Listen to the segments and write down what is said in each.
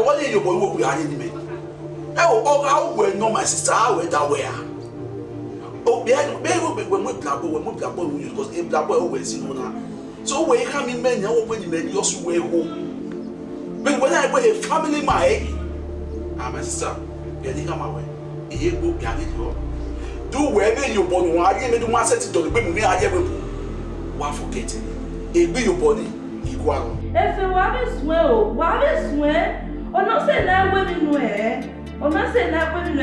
what are you going to be me? Oh, how well know my sister, how well that way. Oh, when we black boy, because a black boy always, you know now. So when you come in, men, when you men, you also way home. But when I wear a family, my sister, getting on my way. He will get it. Do wherever you born, I didn't do my set to the women. I ever why forget it. It be your body equal. If you want to swear, or not say that women wear. On a say that when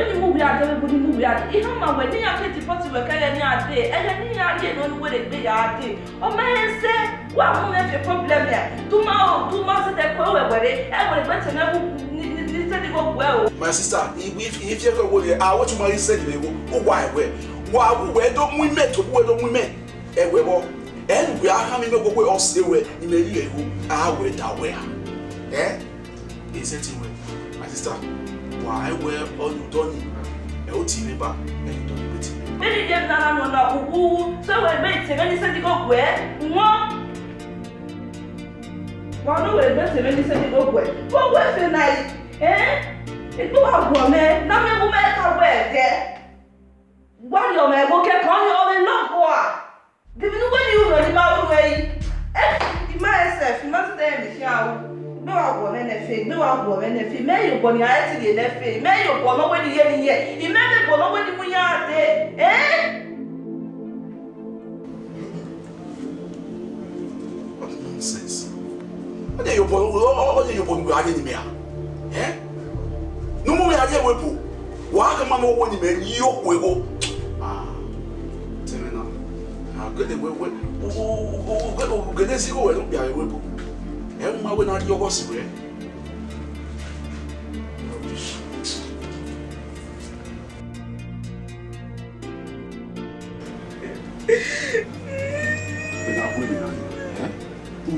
you move out, everybody move out. Even my wedding, I get to put to work any day, and any idea on what it be our day. Oh, man, say, what will have your problem here? Tomorrow, 2 months at that power wedding, I will better never need to go well. My sister, if you ever will, I want to marry said, oh, why, where don't we met to where don't we met? And we will, and we are having no way or stay where in the year who are where that way. Eh? Is it my sister? Why wear all you done? El TV back and you don't put it. Any game that I'm on who so we made any said to go where? One no way better when you said to go where. Go where the night? Eh? It go out one man, now we will make our way there. One your man will get on your own love war. Give me when you run about way. Eh, myself, you must stay in the shower. No, I want anything. No, I want anything. May you go near the NFA. May you go nowhere near here. You may go nowhere we are there. Eh? What nonsense. What are you born guarding me? Eh? No more idea where you walk a man or one man, you will go. Ah, tell me now. How good they will go. Let's go and be a whip. Ehimwenma when I do your gossip. We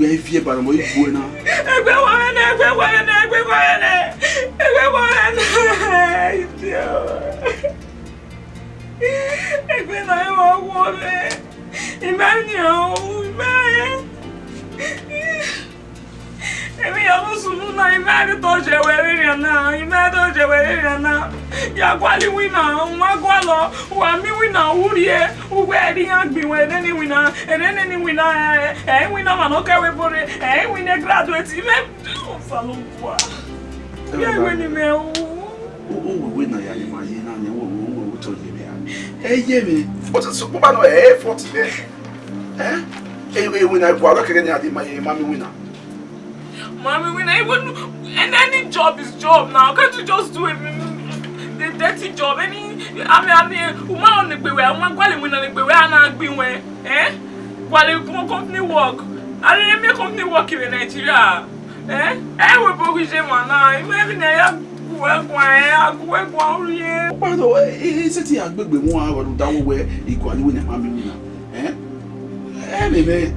are here, but I'm going to go now. Emi ya musu na imani toje wewe na imani toje wewe na ya kwali wina nwa gwalo wa mi wina urie uwe ri agbi we ni wina ni wina wina ma no kawe bore wina graduate me salo kwa ya we ni me o wina ya ni ma yi na ni wo toje me ye me what so ba no 40 wina gwalo kere ni adi ma mi wina. Mommy, when I even and any job is job now. Can't you just do it? The dirty job. I mean, woman on the way. I'm going to the way. I'm not being where. Eh? While you come company work, I didn't make company work in Nigeria. Eh? I will go with them now. Imagine I work one. By the way, is it a big one or down where equally when I'm in? Eh? Anyway.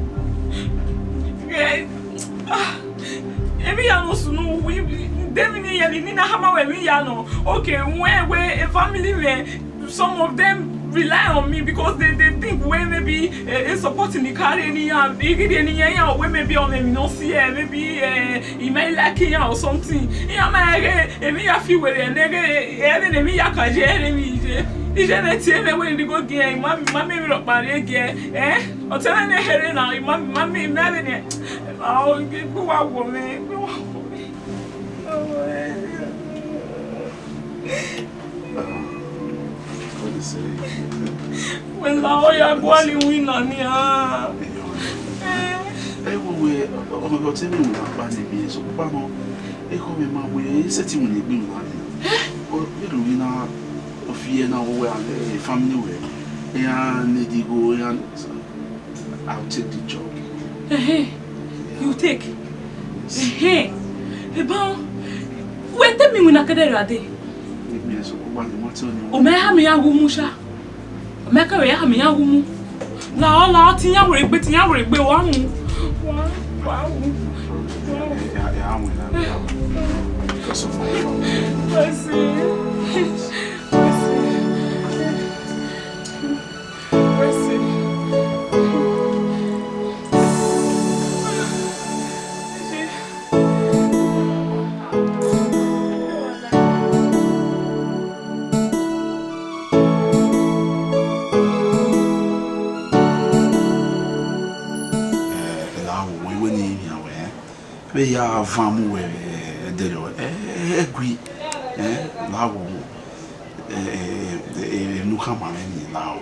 Every year, no, we definitely okay, where a family where some of them rely on me because they think when maybe supporting the car any where maybe on them no see maybe he may like it or something. Yeah, my I feel where and then me is when you go again, mommy rock my again, eh? Or tell me here now, mommy marrying it. Oh, go out, woman. Go out, woman. What do you say? When now you're going to win on here. I will wear over tell me about me, so Pano, I come in my way, setting when you bring one. Or little winner. Fear now where a family way, and they go and I'll take the job. Hey, you take? Hey, about wait, tell me when I get ready. Oh, may I have me a wumusha? Make a way, have me a wumu. Now, all Tina will be Tina will be one. Wow. I see. ya vamu delo egui lawo nu kama ni lawo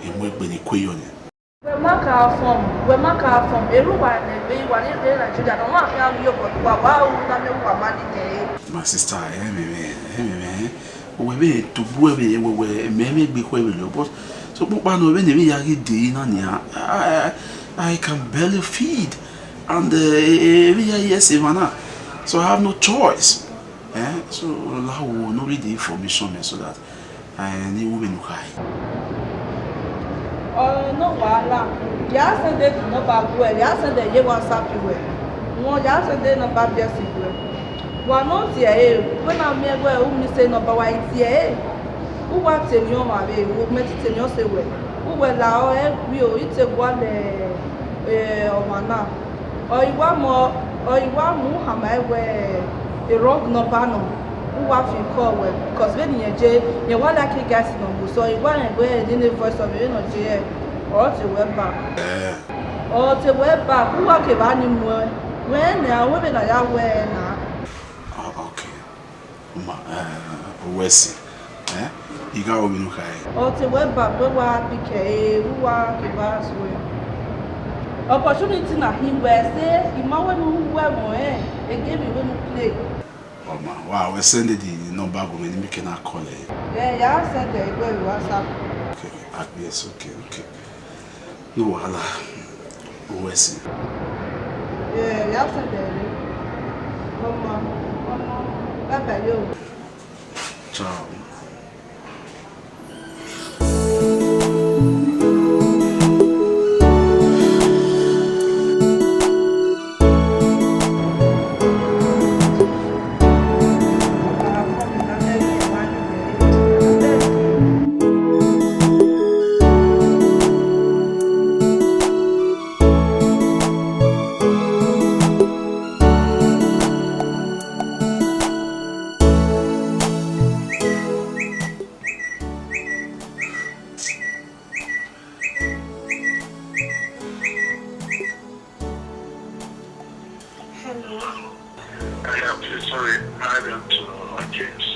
emwe ni kweyone we maka from eruwa na be wa ni de Nigeria no wa ya yo bo wa na me wa mani de my sister we be to bu we me gbe ko lo but so papa no we ni ya gi na ni I can barely feed and yes Ivana, so I have no choice so lawo no read the information so that I need women high. No wala ya se de no ba gwe ya se de ye WhatsApp we won ya se de no ba bia si gwe wa no ti we na me gwe u mi se no ba wa ti u wa te ni o ma be u me ti te ni o se we u we la o wi o ite gwa le o mana o iwa mu ha ma we wrong no ba no u wa fi call we because when you je you wa like gas no so iwa en we ni voice of you no je or te we back u wa ke ba ni mu when na we be na ya we na okay ma we see you got we no kai o te we back we wa bi ke u wa ke ba so opportunity na him we say imawe no we mo e give me we no play. Oh man, wow, we send the number go me make na call it. Yeah, send the go WhatsApp. Okay, yes, okay. No wahala. We see. Yeah, send the. Mama. Bye yo. Ciao.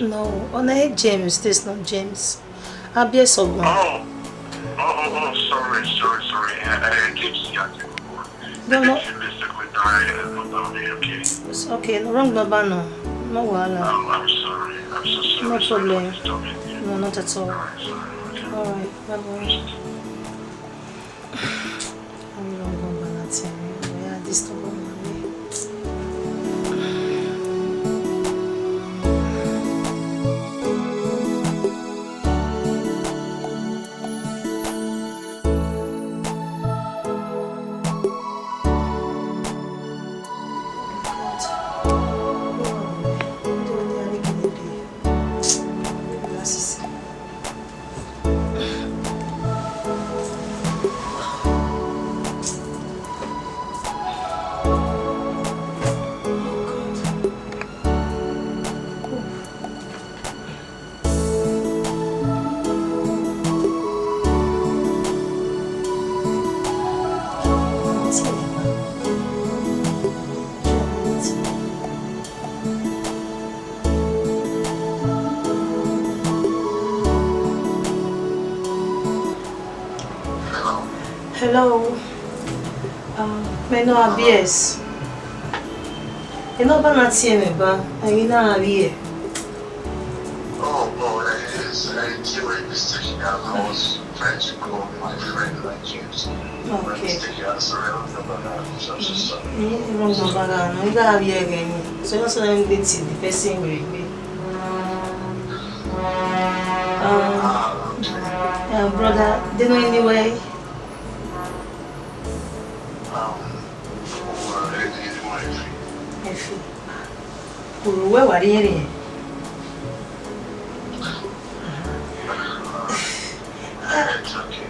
No, Odeh James, this is not James. Abia Sogman. Sorry. James, No. Okay. It's okay, no wrong number, no. No wahala. I'm sorry. I'm so sorry. No problem. Sorry. No, not at all. Sorry. Alright, bye-bye. I'm wrong number, that's it. Yeah, this is the wrong number. Hello. My name is ABS. You know about not seeing me, but I mean I'm here. Oh, it's you were mistaken. I was trying to call my friend like James. Okay. Sorry, I don't know about that. I'm so sorry. Wrong number, no. You got here again. So you say I'm going to the person will be. Brother, do you know anyway? Where were you? It's okay.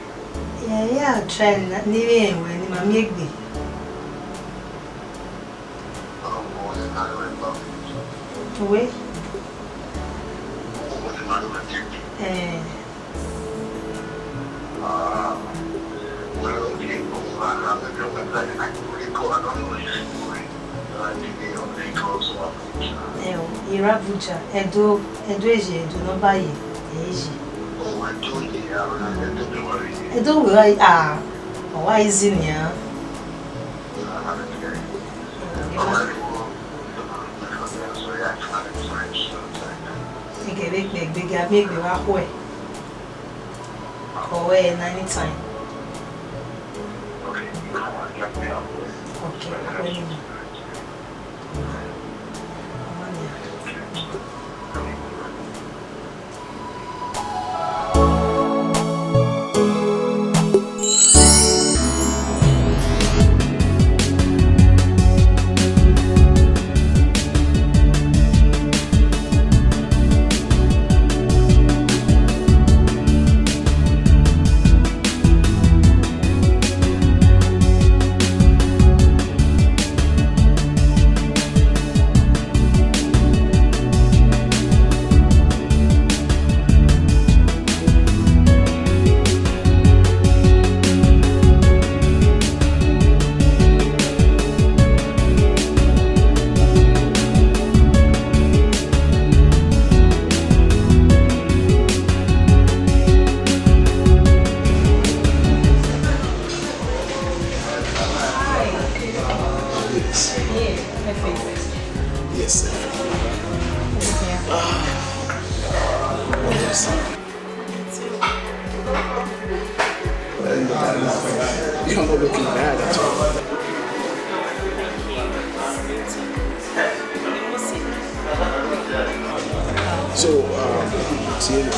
Yeah, trying not living when my make me. Oh, boy, I don't know. Wait. Irabuja, Edo Eji, Edo no buy it. Edo why is in here? Make me walk away. Away anytime. Okay. You're not looking bad at all. So, see the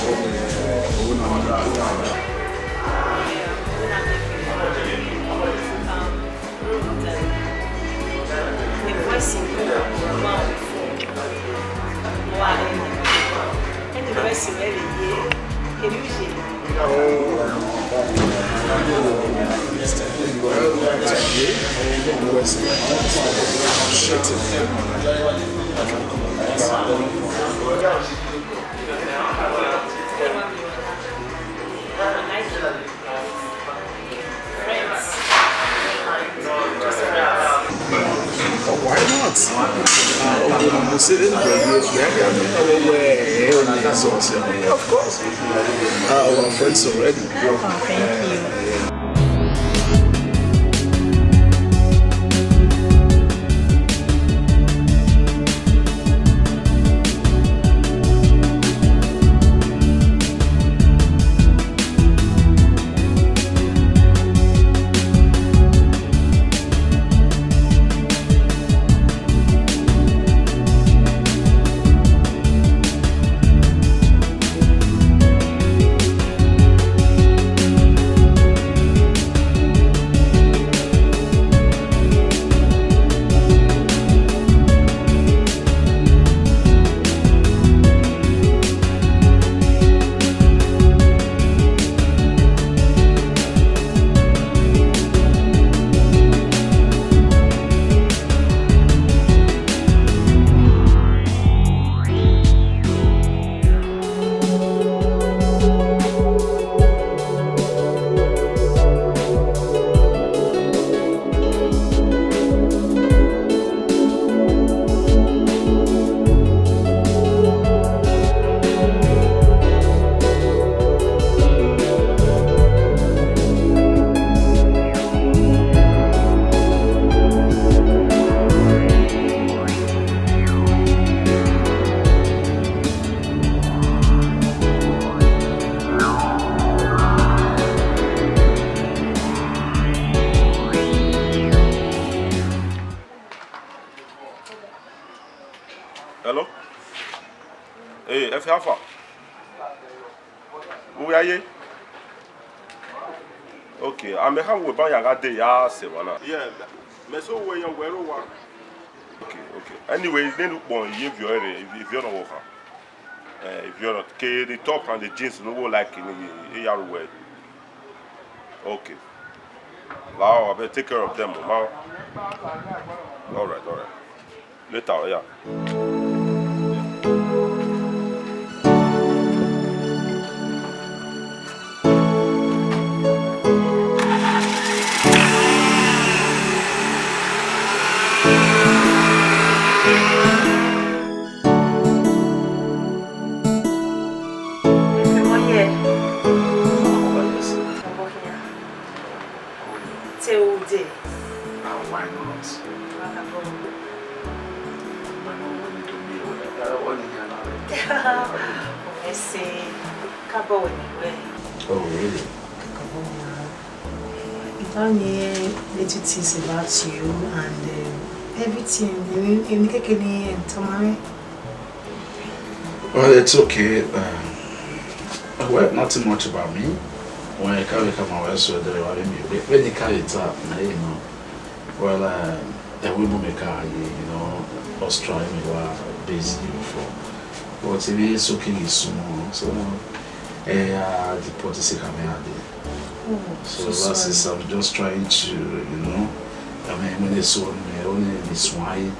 why not? Of course. Our friends already. Oh, thank you. Hello? Hey, F Alpha. Who are you? Okay, I'm a hand with Banyanga Day. Yeah, so where you were. Okay. Anyway, then one if you're not over. If you're not, the top and the jeans no like in the AR way. Okay. Now I better take care of them, Mama. All right. Later, yeah. I say, couple anyway. Oh, really? It only little things about you and everything. You make any tomorrow? Well, it's okay. Well, nothing much about me. When I carry come away, so they were when you carry it up, you know. Well, a woman make you know, was trying me while busy before. But if it's okay, it's small. So, the policy coming out there. So that's it. I'm just trying to, you know, I mean, when they saw me, only this wine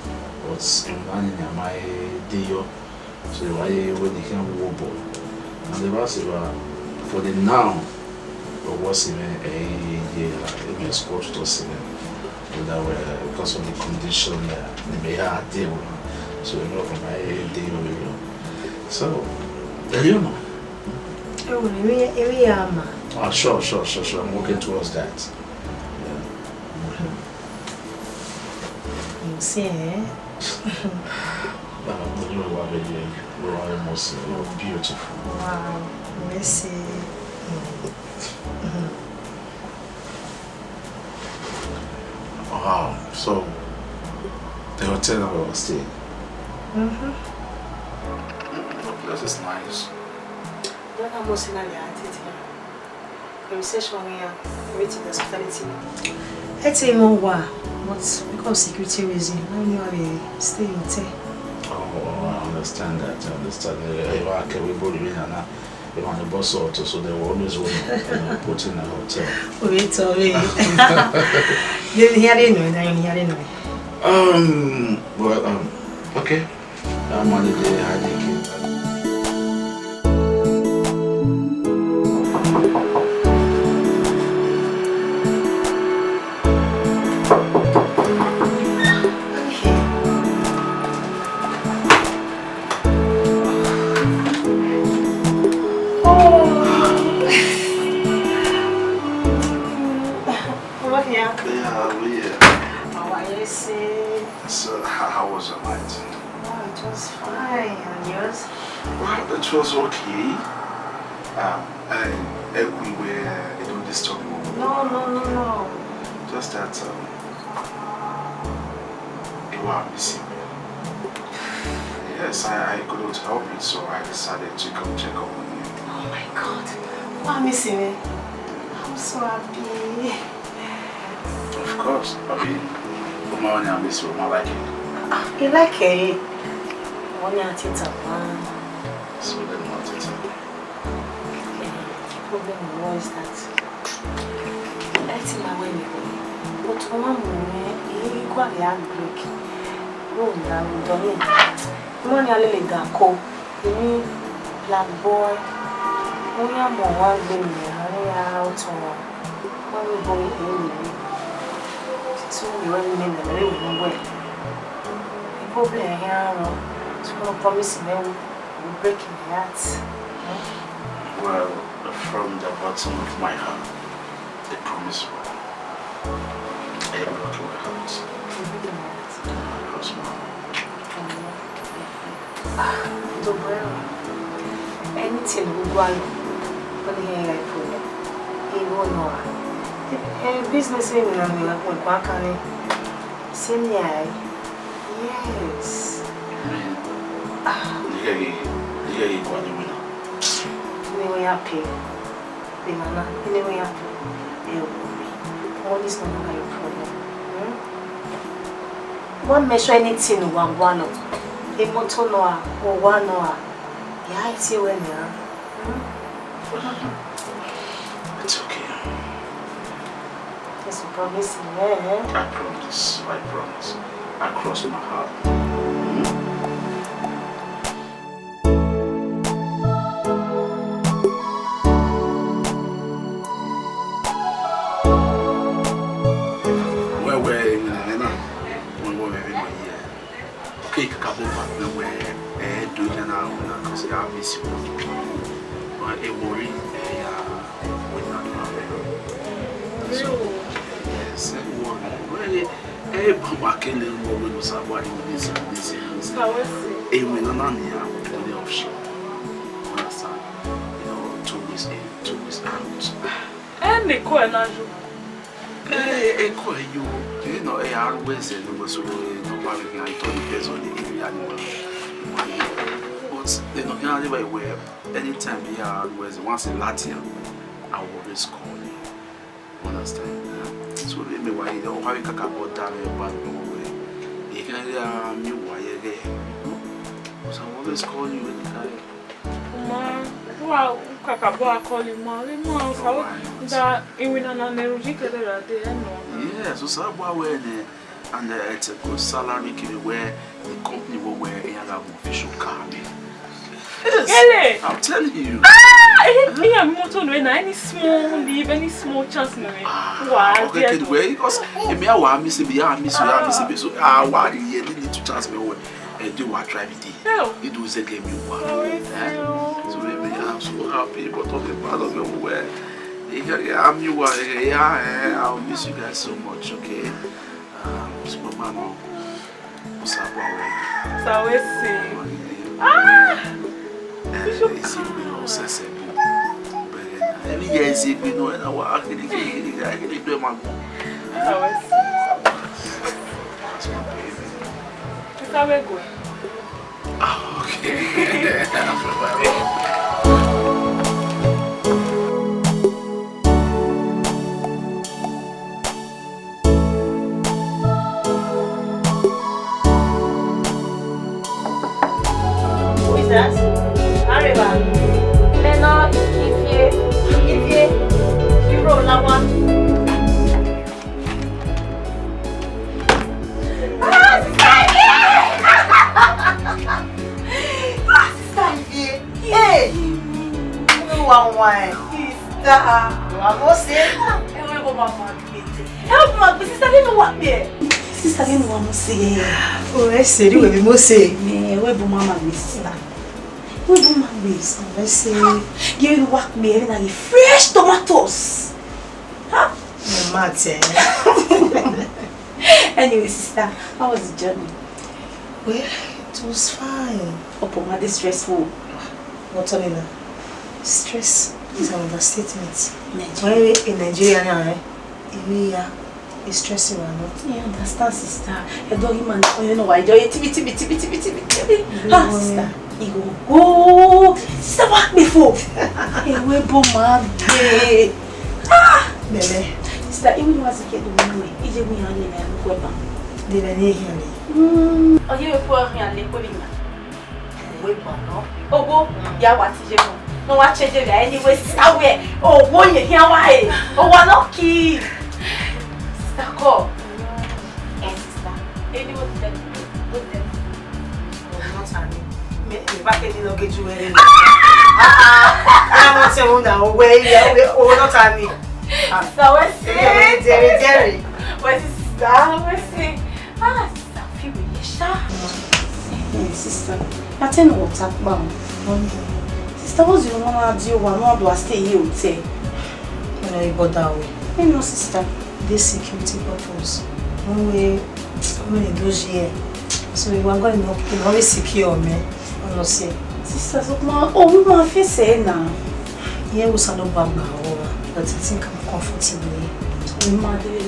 was in one in my deal. So why when they can walk and the was for the now, but was even a year scorched or something. Because of the condition they may have deal. So you know from my deal. So you know. Oh, Sure. I'm working towards that. Yeah. You see, eh? You are almost beautiful. Wow, merci. Wow, so the hotel that we were staying. The place is nice. Don't have most in the reception here, everything hospitality. It's a more war, but because security reason, I know I stay in there. Oh, I understand that. I understand. If I can we go in and if on the bus auto, so they will always want to put in a hotel. Wait, you hear it? Well, okay. I'm on the day I think it. How was your night? Oh, it was fine. And yours? Well, it was okay. Everywhere, it don't disturb you. No. Just that you are missing me. Yes, I couldn't help it, so I decided to come check up on you. Oh my God. You are missing me. I'm so happy. Of course, I mean, I miss you, I like it. You like it? Only at it up, so then what it is? The problem was that I think my way, but one moment, you got the handbrake. Oh, now, don't you? Money a little dark, you black boy. Only a more one thing, out one boy, so you were in the way. Problem here, so no promising them will break in the heart. Well, from the bottom of my heart, I promise you. I broke your heart. Don't worry. Anything will go on when you hear like problem. You won't know. Business in the back and same year. Yes. You got the winner. Anyway, happy. Banana. Anyway, happy. All is no longer your problem. One measure anything one. A motor noa or one noa. Yeah, it's you when you are. It's okay. Yes, you promise me, eh? I promise. I cross my heart. option. Understand? You know, 2 weeks in, 2 weeks out. And they call an angel. You know, I always say, so nobody can tell you based on the animal. But you know, where anytime they are always once in Latin, I will always call you. Understand? So maybe why you know how you can about that about nowhere. You can hear why you're there. So I always call you anytime. Wow, Kakabo call you Mom. That even an energetic yeah, so somewhere and it's a good salary where the company will wear a official car. Yes, I'm telling you. Any small leave, any small chance. Okay, because if I miss it, so I want to chance me. Do what try it. It was a game you want. So maybe I'm so happy, but talking about where I'm you are. Yeah, I'll miss you guys so much. Okay. So mama, what's up already? So we see. It's all sensible. But every year is it we know and I actually do my mom. So we see. That's my baby. How we going? Oh, okay. Who is that? Arriba. Leno, Ifye, Hero, Lawan. Hey! You want wine? Sister, I'm not saying. Help me, sister, let me walk there. Sister, let me walk there. Oh, I said, you will be more say. Me, where be mama, sister? Where be mama, sister? I say, give me walk me, and I fresh tomatoes. Huh? No matter. Anyway, sister, how was the journey? Well, it was fine. Oh, my this stressful. What's on it? Stress is an understatement. When we in Nigeria now, we are stressing or not. You understand, sister? I don't even know why. You ah, sister, you go. Sister, what before? Hey, we both mad. Ah, Bele. Sister, even once you get the money, it's a win only and go back. They don't need him. Oh, you will pour rien les collines. Oui, bon, non. Oh, bon, ya what is it? No, what change it anyway, sister. Oh, boy, you hear why? Oh, what not key? Sister, go. And sister, anyone with them. Oh, not honey. Me back in the get you any. I want to know now. Where? Oh, not honey. So what's it? Jerry. What's sister? What's it? Ah, sister, feel really shy. Sister, I tell you what's up, mom. Sister, what's your mama do? One do I stay here with you? You know, you go that way. You know, sister, this security purpose. One way, those years. So you are going to always secure me. I don't say. Sister, so mama, oh, we want to say now. Yeah, we are not bad now, but I think I'm comfortable. So we might do it.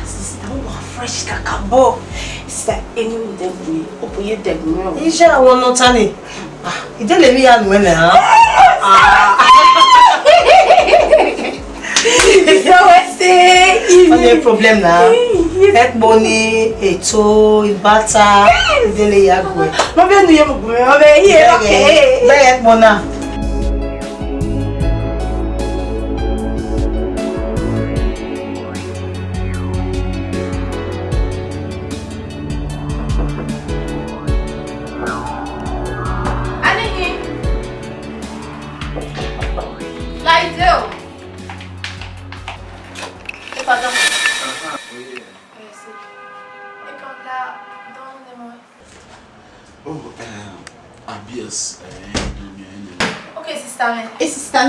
Sister, what fresh kakabo. Sister, any of them we open your dead room. Isha, I want not any. You don't let me out when so what's it? No problem now. Head money, a toe, butter, daily yagwe. No, we are here. Okay. Bye, Mona.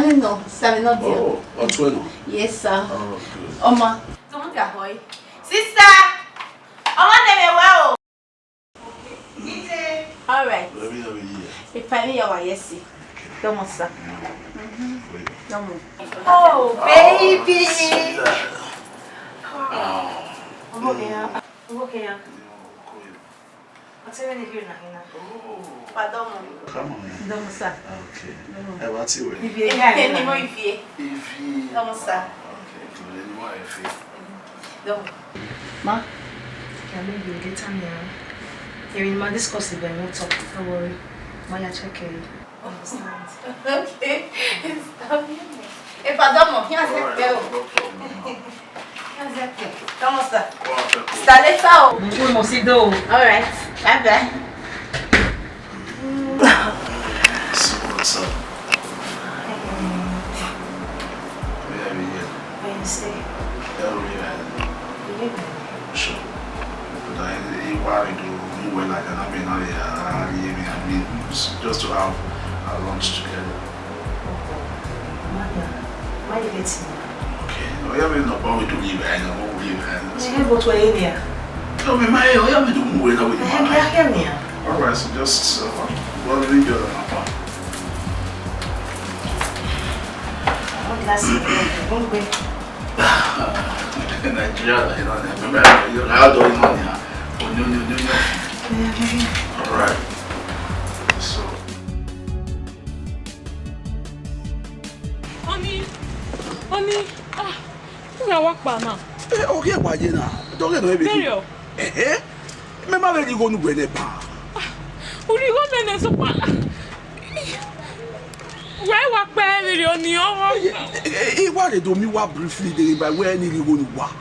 No, sister, not there. Oh, what's going on? Yes, sir. Oh, good. Oma. Sister! Oma, name well. All right. Every year. If I need your yes, don't want sir. Come on. Oh, baby. I'm okay. What's even if you're not here? Pardon. on. Don't sir. Okay. What's your way? If you don't sir. Okay. Don't. Ma, can maybe you get time here? You're in my discuss it, but I won't talk. Don't worry. Maya check it. Understand? Okay. Stop here. If I don't know, here's the bill. Here's the bill. Come on, sir. Start it out. We must see though. All right. Bye bye. So what's up? Where are we here? Where you stay? Where are we at? You live in? Sure. But I want to do well like an just to have our lunch together. Why you get here? Okay. We haven't no point to leave and I won't leave and Yeah, but we're in here. no me my I haven't do well with my alright, so just well we do that. Nigeria, you know, how do you know? Alright. So Honey, who are work by now? okay, why you now? Don't get no everything. Remember when you go to Benin? Who you go Benin so far? Where work by Benin? He wanted to me what briefly there by where you go to work.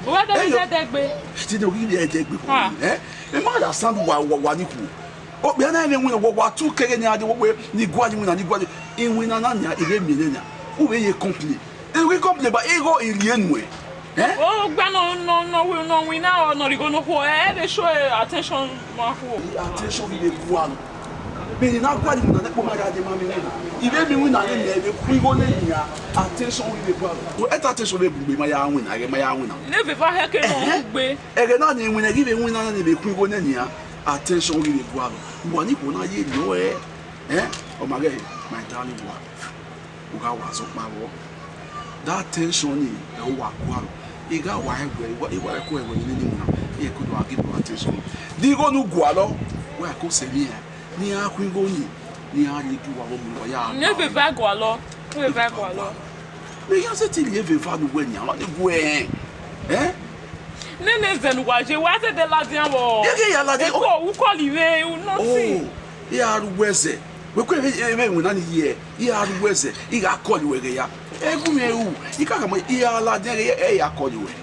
What does that be? She didn't really take before. You might understand why one equal. Oh, we are not even winning what 2 Kenya the way Niguadi in Winanania, 11 million. Who will you complain? They will complain, but ego in the end way. Oh, no, we now are not going to hold. They show attention. Attention, we go. Benin na kwali mu na ko ma ga de ma mi na ibe mi win na le be ku go le nia attention we be kwa to attention we bu ma ya win na ge ma ya win na ne be fa heke no gbe ege na ni win na give win na le be ku go le nia attention we be kwa bo ni ko na ye no o ma ge my darling wife o ga wa so pa wo that attention ni e wa kwa e ga wa egbe e wa ko egbe ni ni na e ko do give attention di go nu gwa lo we ko se ni ni akwingo ni aridu wa mo ya ne be va go alo me ya se ti le ve fa nu we ni ala ni gwe ne zen wa je wa se de la dian wo ye ya la de ko u ko live u no see ya ru weze we ko e we na ni ye ya ru weze I ga call we ge ya egu me u I ka mo ya la de ye ya call we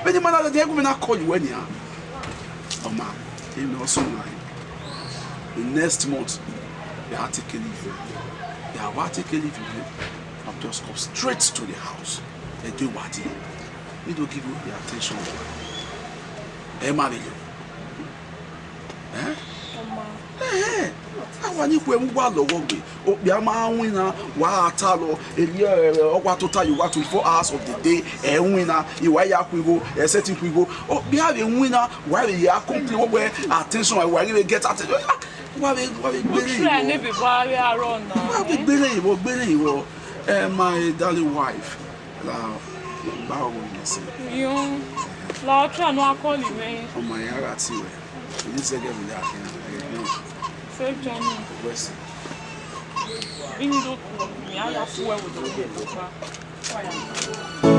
be ni mana de egu me na call we ni ha o ma e no so na the next month, they are taking leave. They are taking leave. I've just come straight to the house. They do what they don't give you the attention. They marry you. I want you to go to work. Oh, be a man winner. What talo? What to tell you? What 24 hours of the day? A winner. You why you go? A setting we go. Oh, be a winner. Why you are complete? Where attention? Why you get attention? What we my darling wife. Now, you la try no call you me. Oh my God, see you. You say get me that. Safe journey. West. We need to me I have to wear with the